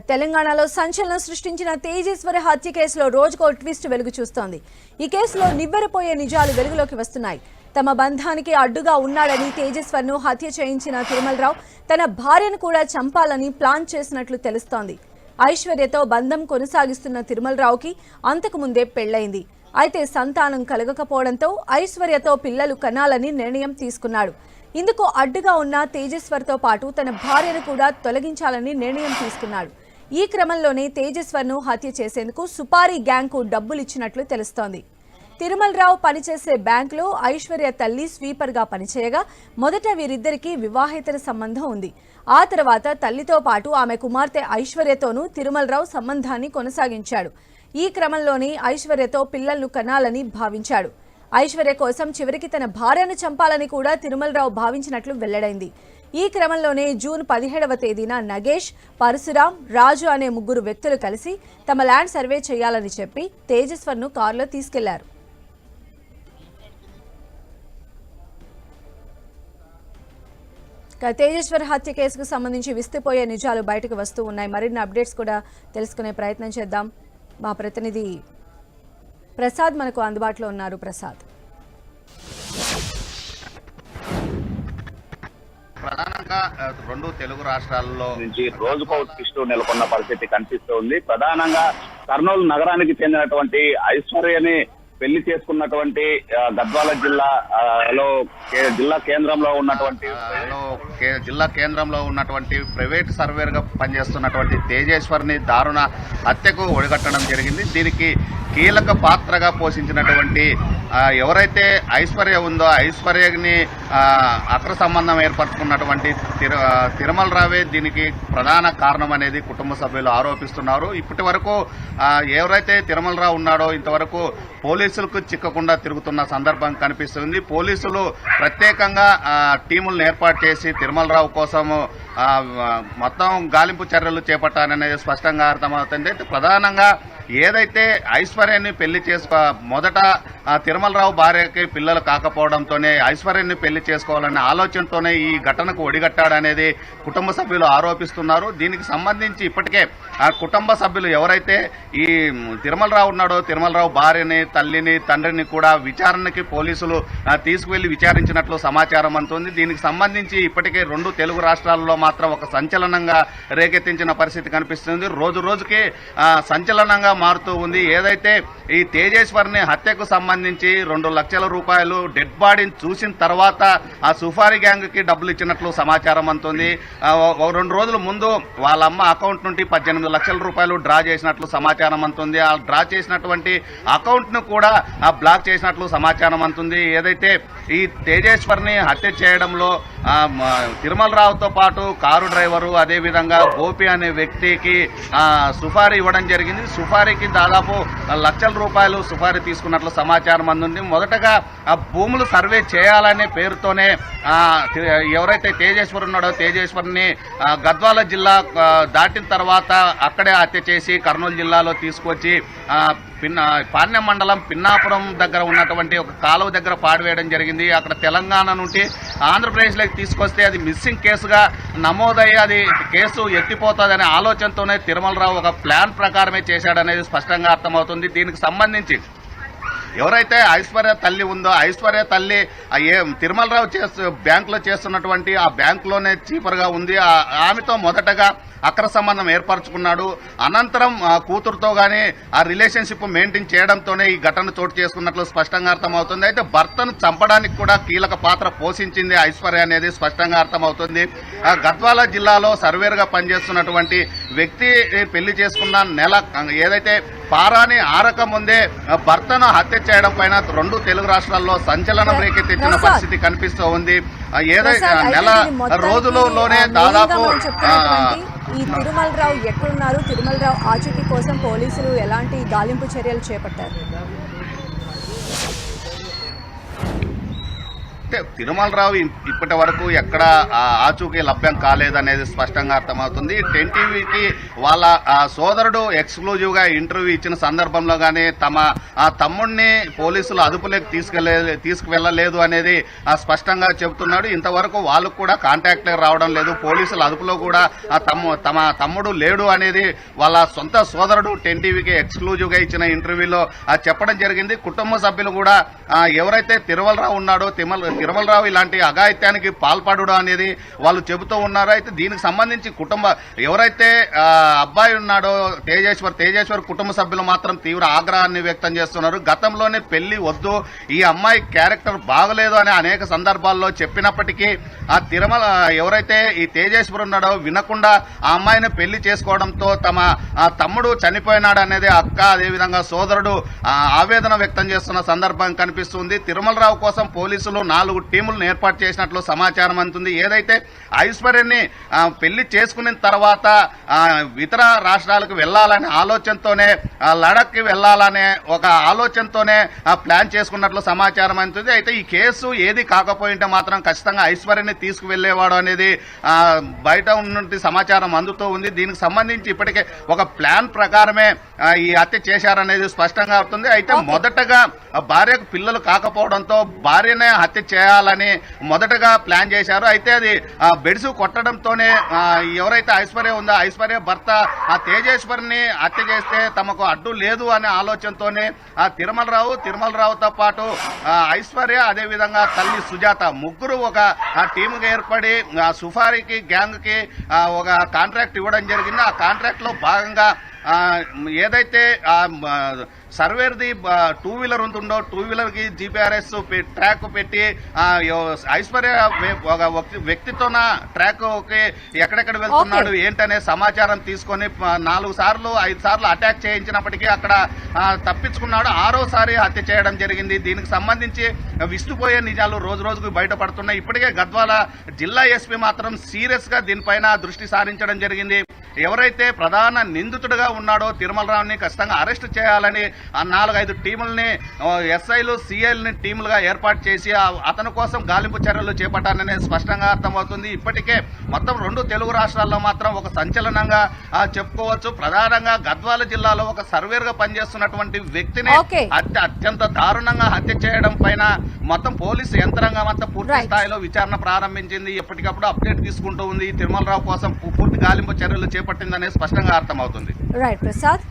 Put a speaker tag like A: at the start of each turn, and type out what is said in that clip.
A: తెలంగాణలో సంచలనం సృష్టించిన తేజేశ్వరి హత్య కేసులో రోజుకో ట్విస్ట్ వెలుగు చూస్తోంది. ఈ కేసులో నివ్వెరపోయే నిజాలు వెలుగులోకి వస్తున్నాయి. తమ బంధానికి అడ్డుగా ఉన్నాడని తేజేశ్వర్ను హత్య చేయించిన తిరుమలరావు తన భార్యను కూడా చంపాలని ప్లాన్ చేసినట్లు తెలుస్తోంది. ఐశ్వర్యతో బంధం కొనసాగిస్తున్న తిరుమలరావుకి అంతకు ముందే పెళ్లైంది. అయితే సంతానం కలగకపోవడంతో ఐశ్వర్యతో పిల్లలు కనాలని నిర్ణయం తీసుకున్నాడు. ఇందుకు అడ్డుగా ఉన్న తేజేశ్వర్తో పాటు తన భార్యను కూడా తొలగించాలని నిర్ణయం తీసుకున్నాడు. ఈ క్రమంలోనే తేజేశ్వర్ను హత్య చేసేందుకు సుపారీ గ్యాంగ్కు డబ్బులు ఇచ్చినట్లు తెలుస్తోంది. తిరుమలరావు పనిచేసే బ్యాంకులో ఐశ్వర్య తల్లి స్వీపర్గా పనిచేయగా మొదట వీరిద్దరికీ వివాహేతర సంబంధం ఉంది. ఆ తర్వాత తల్లితో పాటు ఆమె కుమార్తె ఐశ్వర్యతోనూ తిరుమలరావు సంబంధాన్ని కొనసాగించాడు. ఈ క్రమంలోనే ఐశ్వర్యతో పిల్లలను కనాలని భావించాడు. ఐశ్వర్య కోసం చివరికి తన భార్యను చంపాలని కూడా తిరుమలరావు భావించినట్లు వెల్లడైంది. ఈ క్రమంలోనే జూన్ 17వ తేదీన నగేష్, పరశురాం, రాజు అనే ముగ్గురు వ్యక్తులు కలిసి తమ ల్యాండ్ సర్వే చేయాలని చెప్పి తేజేశ్వర్ను కారులో తీసుకెళ్లారు. తేజేశ్వర్ హత్య కేసుకు సంబంధించి విస్తుపోయే నిజాలు బయటకు వస్తూ ఉన్నాయి. మరిన్ని అప్డేట్స్ కూడా తెలుసుకునే ప్రయత్నం చేద్దాం. మా ప్రతినిధి ప్రసాద్ మనకు అందుబాటులో ఉన్నారు. ప్రసాద్,
B: ప్రధానంగా రెండు తెలుగు రాష్ట్రాల్లో
C: నుంచి రోజుకో ట్విస్ట్ నెలకొన్న పరిస్థితి కనిపిస్తోంది. ప్రధానంగా కర్నూలు నగరానికి చెందినటువంటి ఐశ్వర్యని పెళ్లి చేసుకున్నటువంటి గద్వాల జిల్లా కేంద్రంలో ఉన్నటువంటి ప్రైవేట్ సర్వేర్ గా పనిచేస్తున్నటువంటి తేజేశ్వర్ని దారుణ హత్యకు ఒడిగట్టడం జరిగింది. దీనికి కీలక పాత్రగా పోషించినటువంటి ఎవరైతే ఐశ్వర్య ఉందో ఐశ్వర్యని అక్ర సంబంధం ఏర్పరచుకున్నటువంటి తిరుమలరావే దీనికి ప్రధాన కారణం అనేది కుటుంబ సభ్యులు ఆరోపిస్తున్నారు. ఇప్పటి వరకు ఎవరైతే తిరుమలరావు ఉన్నాడో ఇంతవరకు పోలీసులకు చిక్కకుండా తిరుగుతున్న సందర్భం కనిపిస్తుంది. పోలీసులు ప్రత్యేకంగా టీములను ఏర్పాటు చేసి తిరుమలరావు కోసం మొత్తం గాలింపు చర్యలు చేపట్టాలనేది స్పష్టంగా అర్థమవుతుంది. ప్రధానంగా ఏదైతే ఐశ్వర్యాన్ని పెళ్లి మొదట తిరుమలరావు భార్యకి పిల్లలు కాకపోవడంతోనే ఐశ్వర్యాన్ని పెళ్లి చేసుకోవాలనే ఆలోచనతోనే ఈ ఘటనకు ఒడిగట్టాడనేది కుటుంబ సభ్యులు ఆరోపిస్తున్నారు. దీనికి సంబంధించి ఇప్పటికే ఆ కుటుంబ సభ్యులు ఎవరైతే ఈ తిరుమలరావు ఉన్నాడో తిరుమలరావు భార్యని, తల్లిని, తండ్రిని కూడా విచారణకి పోలీసులు తీసుకువెళ్లి విచారించినట్లు సమాచారం అందుతుంది. దీనికి సంబంధించి ఇప్పటికే రెండు తెలుగు రాష్ట్రాల్లో మాత్రం ఒక సంచలనంగా రేకెత్తించిన పరిస్థితి కనిపిస్తుంది. రోజు రోజుకి సంచలనంగా మారుతూ ఉంది. ఏదైతే ఈ తేజేశ్వర్ని హత్యకు సంబంధించి 2 లక్షల రూపాయలు డెడ్ బాడీని చూసిన తర్వాత ఆ సుఫారీ గ్యాంగ్ కి డబ్బులు ఇచ్చినట్లు సమాచారం అందుతుంది. 2 రోజుల ముందు వాళ్ళ అమ్మ అకౌంట్ నుండి 18 లక్షల రూపాయలు డ్రా చేసినట్లు సమాచారం అందుతుంది. ఆ డ్రా చేసినటువంటి అకౌంట్ ను కూడా బ్లాక్ చేసినట్లు సమాచారం అందుతుంది. ఏదైతే ఈ తేజేశ్వర్ని హత్య చేయడంలో తిరుమలరావుతో పాటు కారు డ్రైవరు అదేవిధంగా గోపి అనే వ్యక్తికి సుఫారీ ఇవ్వడం జరిగింది. సుఫారీకి దాదాపు లక్షల రూపాయలు సుఫారీ తీసుకున్నట్లు సమాచారం అందుంది. మొదటగా ఆ భూములు సర్వే చేయాలనే పేరుతోనే ఎవరైతే తేజేశ్వర్ ఉన్నాడో తేజేశ్వర్ని గద్వాల జిల్లా దాటిన తర్వాత అక్కడే హత్య చేసి కర్నూలు జిల్లాలో తీసుకొచ్చి పాణ్యం మండలం పిన్నాపురం దగ్గర ఉన్నటువంటి ఒక కాలువ దగ్గర పాడివేయడం జరిగింది. అక్కడ తెలంగాణ నుండి ఆంధ్రప్రదేశ్లోకి తీసుకొస్తే అది మిస్సింగ్ కేసుగా నమోదయ్యి అది కేసు ఎత్తిపోతుందనే ఆలోచనతోనే తిరుమలరావు ఒక ప్లాన్ ప్రకారమే చేశాడనేది స్పష్టంగా అర్థమవుతుంది. దీనికి సంబంధించి ఎవరైతే ఐశ్వర్య తల్లి ఉందో ఐశ్వర్య తల్లి తిరుమలరావు బ్యాంకులో చేస్తున్నటువంటి ఆ బ్యాంకులోనే చీపర్గా ఉంది. ఆమెతో మొదటగా అక్ర సంబంధం ఏర్పరచుకున్నాడు. అనంతరం కూతురుతో గానీ ఆ రిలేషన్షిప్ మెయింటైన్ చేయడంతోనే ఈ ఘటన చోటు చేసుకున్నట్లు స్పష్టంగా అర్థమవుతుంది. అయితే భర్తను చంపడానికి కూడా కీలక పాత్ర పోషించింది ఐశ్వర్య అనేది స్పష్టంగా అర్థమవుతుంది. గద్వాల జిల్లాలో సర్వేర్ గా పనిచేస్తున్నటువంటి వ్యక్తి పెళ్లి చేసుకున్న నెల ఏదైతే పారాని ఆరక ముందే భర్తను హత్య చేయడం పైన రెండు తెలుగు రాష్ట్రాల్లో సంచలనం రేకెత్తించిన పరిస్థితి కనిపిస్తూ ఉంది. ఏదైతే నెల రోజులలోనే దాదాపు
A: ఈ తిరుమలరావు ఎక్కడున్నారు, తిరుమలరావు ఆచూకీ కోసం పోలీసులు ఎలాంటి గాలింపు చర్యలు చేపట్టారు?
C: అయితే తిరుమలరావు ఇప్పటి వరకు ఎక్కడ ఆచూకీ లభ్యం కాలేదనేది స్పష్టంగా అర్థమవుతుంది. 10 టీవీకి వాళ్ళ సోదరుడు ఎక్స్క్లూజివ్ గా ఇంటర్వ్యూ ఇచ్చిన సందర్భంలో గానీ తమ తమ్ముడిని పోలీసులు అదుపులోకి తీసుకువెళ్లలేదు అనేది స్పష్టంగా చెబుతున్నాడు. ఇంతవరకు వాళ్ళకు కూడా కాంటాక్ట్ రావడం లేదు. పోలీసుల అదుపులో కూడా తమ తమ్ముడు లేడు అనేది వాళ్ళ సొంత సోదరుడు 10 టీవీకి ఎక్స్క్లూజివ్ గా ఇచ్చిన ఇంటర్వ్యూలో చెప్పడం జరిగింది. కుటుంబ సభ్యులు కూడా ఎవరైతే తిరుమలరావు ఉన్నాడో తిరుమలరావు ఇలాంటి అఘాయిత్యానికి పాల్పడు అనేది వాళ్ళు చెబుతూ ఉన్నారు. అయితే దీనికి సంబంధించి ఎవరైతే అబ్బాయి ఉన్నాడో తేజేశ్వర్ కుటుంబ సభ్యులు మాత్రం తీవ్ర ఆగ్రహాన్ని వ్యక్తం చేస్తున్నారు. గతంలోనే పెళ్లి వద్దు, ఈ అమ్మాయి క్యారెక్టర్ బాగలేదు అని అనేక సందర్భాల్లో చెప్పినప్పటికీ ఆ ఎవరైతే ఈ తేజేశ్వర్ ఉన్నాడో వినకుండా ఆ అమ్మాయిని పెళ్లి చేసుకోవడంతో తమ తమ్ముడు చనిపోయినాడు అనేది అక్క అదేవిధంగా సోదరుడు ఆవేదన వ్యక్తం చేస్తున్న సందర్భం కనిపిస్తుంది. తిరుమలరావు కోసం పోలీసులు 4 టీములను ఏర్పాటు చేసినట్లు సమాచారం అందుతుంది. ఏదైతే ఐశ్వర్యని పెళ్లి చేసుకున్న తర్వాత ఇతర రాష్ట్రాలకు వెళ్లాలనే ఆలోచనతోనే లడఖ్కి వెళ్లాలనే ఒక ఆలోచనతోనే ప్లాన్ చేసుకున్నట్లు సమాచారం అందుతుంది. అయితే ఈ కేసు ఏది కాకపోయింటే మాత్రం ఖచ్చితంగా ఐశ్వర్యని తీసుకువెళ్లేవాడు అనేది బయట ఉన్నటువంటి సమాచారం అందుతూ ఉంది. దీనికి సంబంధించి ఇప్పటికే ఒక ప్లాన్ ప్రకారమే ఈ హత్య చేశారనేది స్పష్టంగా అవుతుంది. అయితే మొదటగా భార్యకు పిల్లలు కాకపోవడంతో భార్యనే హత్య చేయాలని మొదటగా ప్లాన్ చేశారు. అయితే అది బెడిసు కొట్టడంతోనే ఎవరైతే ఐశ్వర్య ఉందో ఐశ్వర్య భర్త ఆ తేజేశ్వరిని హత్య చేస్తే తమకు అడ్డు లేదు అనే ఆలోచనతోనే ఆ తిరుమలరావుతో పాటు ఐశ్వర్య అదేవిధంగా తల్లి సుజాత ముగ్గురు ఒక టీముగా ఏర్పడి సుఫారీకి గ్యాంగ్ కి ఒక కాంట్రాక్ట్ ఇవ్వడం జరిగింది. ఆ కాంట్రాక్ట్ లో భాగంగా ఏదైతే సర్వేర్ది 2 వీలర్ ఉంటుందో 2 వీలర్ కి జీపీఆర్ఎస్ ట్రాక్ పెట్టి ఐశ్వర్య ఒక వ్యక్తితోన ట్రాక్ ఎక్కడెక్కడ వెళ్తున్నాడు ఏంటనే సమాచారం తీసుకొని 4 సార్లు 5 సార్లు అటాక్ చేయించినప్పటికీ అక్కడ తప్పించుకున్నాడు. 6వ సారి హత్య చేయడం జరిగింది. దీనికి సంబంధించి విస్తుపోయే నిజాలు రోజు రోజుకు బయటపడుతున్నాయి. ఇప్పటికే గద్వాల జిల్లా ఎస్పీ మాత్రం సీరియస్ గా దీనిపైన దృష్టి సారించడం జరిగింది. ఎవరైతే ప్రధాన నిందితుడిగా ఉన్నాడో తిరుమలరావుని ఖచ్చితంగా అరెస్ట్ చేయాలని 4-5 టీముల్ని ఎస్ఐలు సిఐల్ని టీములుగా ఏర్పాటు చేసి అతని కోసం గాలింపు చర్యలు చేపట్టాలని స్పష్టంగా అర్థమవుతుంది. ఇప్పటికే మొత్తం 2 తెలుగు రాష్ట్రాల్లో మాత్రం ఒక సంచలనంగా చెప్పుకోవచ్చు. ప్రధానంగా గద్వాల జిల్లాలో ఒక సర్వేర్ గా పనిచేస్తున్నటువంటి వ్యక్తిని అత్యంత దారుణంగా హత్య చేయడం పైన మొత్తం పోలీసు యంత్రాంగం అంతా పూర్తి స్థాయిలో విచారణ ప్రారంభించింది. ఎప్పటికప్పుడు అప్డేట్ తీసుకుంటూ ఉంది. తిరుమలరావు కోసం పూర్తి గాలింపు చర్యలు చేపట్టిందనే స్పష్టంగా అర్థమవుతుంది.
A: రైట్ ప్రసాద్.